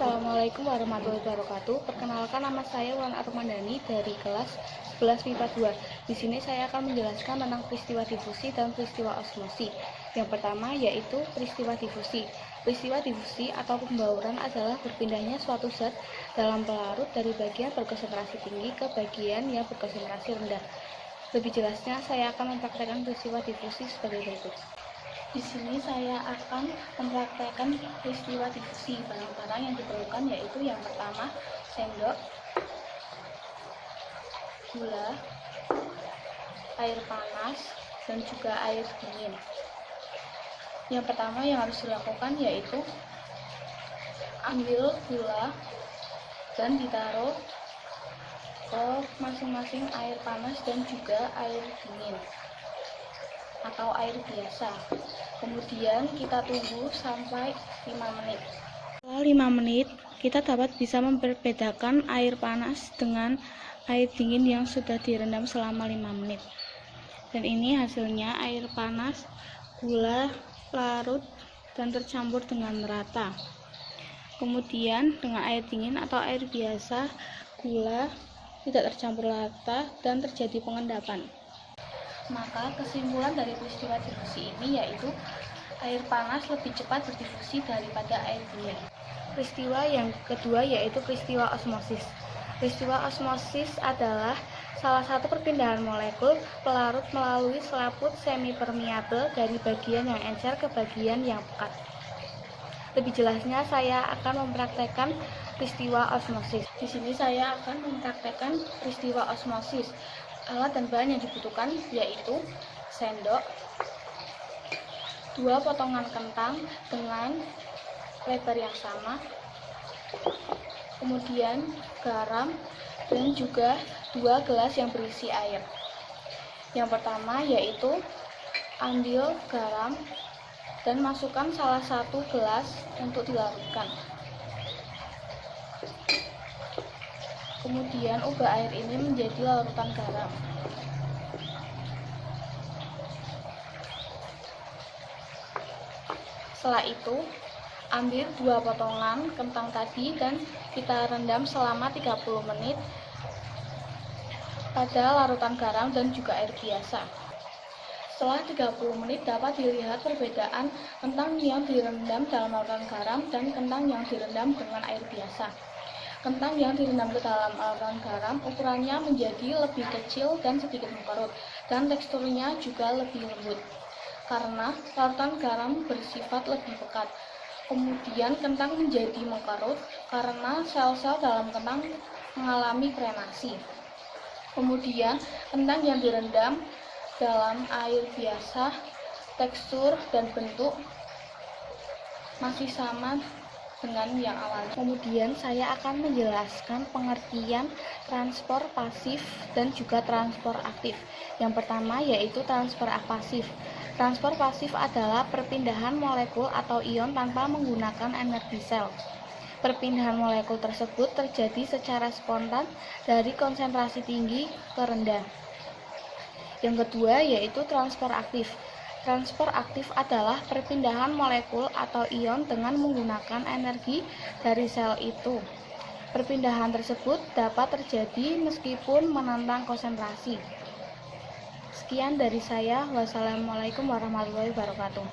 Assalamualaikum warahmatullahi wabarakatuh. Perkenalkan, nama saya Wulan Armandani dari kelas 11 MIPA 2. Di sini saya akan menjelaskan tentang peristiwa difusi dan peristiwa osmosi. Yang pertama yaitu peristiwa difusi. Peristiwa difusi atau pembauran adalah berpindahnya suatu zat dalam pelarut dari bagian berkonsentrasi tinggi ke bagian yang berkonsentrasi rendah. Lebih jelasnya, saya akan mempraktikkan peristiwa difusi sebagai berikut. Di sini saya akan mempraktekkan peristiwa difusi. Barang-barang yang diperlukan yaitu yang pertama sendok, gula, air panas, dan juga air dingin. Yang pertama yang harus dilakukan yaitu ambil gula dan ditaruh ke masing-masing air panas dan juga air dingin atau air biasa. Kemudian kita tunggu sampai 5 menit. Setelah 5 menit, kita dapat bisa membedakan air panas dengan air dingin yang sudah direndam selama 5 menit. Dan ini hasilnya: air panas, gula larut dan tercampur dengan merata. Kemudian dengan air dingin atau air biasa, gula tidak tercampur rata dan terjadi pengendapan. Maka kesimpulan dari peristiwa difusi ini yaitu air panas lebih cepat berdifusi daripada air dingin. Peristiwa yang kedua yaitu peristiwa osmosis. Peristiwa osmosis adalah salah satu perpindahan molekul pelarut melalui selaput semi-permeabel dari bagian yang encer ke bagian yang pekat. Lebih jelasnya, saya akan mempraktekkan peristiwa osmosis. Di sini saya akan mempraktekkan peristiwa osmosis. Alat dan bahan yang dibutuhkan yaitu sendok, 2 potongan kentang dengan lebar yang sama, kemudian garam, dan juga 2 gelas yang berisi air. Yang pertama yaitu ambil garam dan masukkan salah satu gelas untuk dilarutkan. Kemudian ubah air ini menjadi larutan garam. Setelah itu, ambil 2 potongan kentang tadi dan kita rendam selama 30 menit pada larutan garam dan juga air biasa. Setelah 30 menit dapat dilihat perbedaan kentang yang direndam dalam larutan garam dan kentang yang direndam dengan air biasa. Kentang yang direndam ke dalam larutan garam ukurannya menjadi lebih kecil dan sedikit mengkerut, dan teksturnya juga lebih lembut karena larutan garam bersifat lebih pekat. Kemudian kentang menjadi mengkerut karena sel-sel dalam kentang mengalami kremasi. Kemudian kentang yang direndam dalam air biasa, tekstur dan bentuk masih sama dengan yang awal. Kemudian saya akan menjelaskan pengertian transport pasif dan juga transport aktif. Yang pertama yaitu transport pasif. Transport pasif adalah perpindahan molekul atau ion tanpa menggunakan energi sel. Perpindahan molekul tersebut terjadi secara spontan dari konsentrasi tinggi ke rendah. Yang kedua yaitu transport aktif. Transport aktif adalah perpindahan molekul atau ion dengan menggunakan energi dari sel itu. Perpindahan tersebut dapat terjadi meskipun menantang konsentrasi. Sekian dari saya. Wassalamualaikum warahmatullahi wabarakatuh.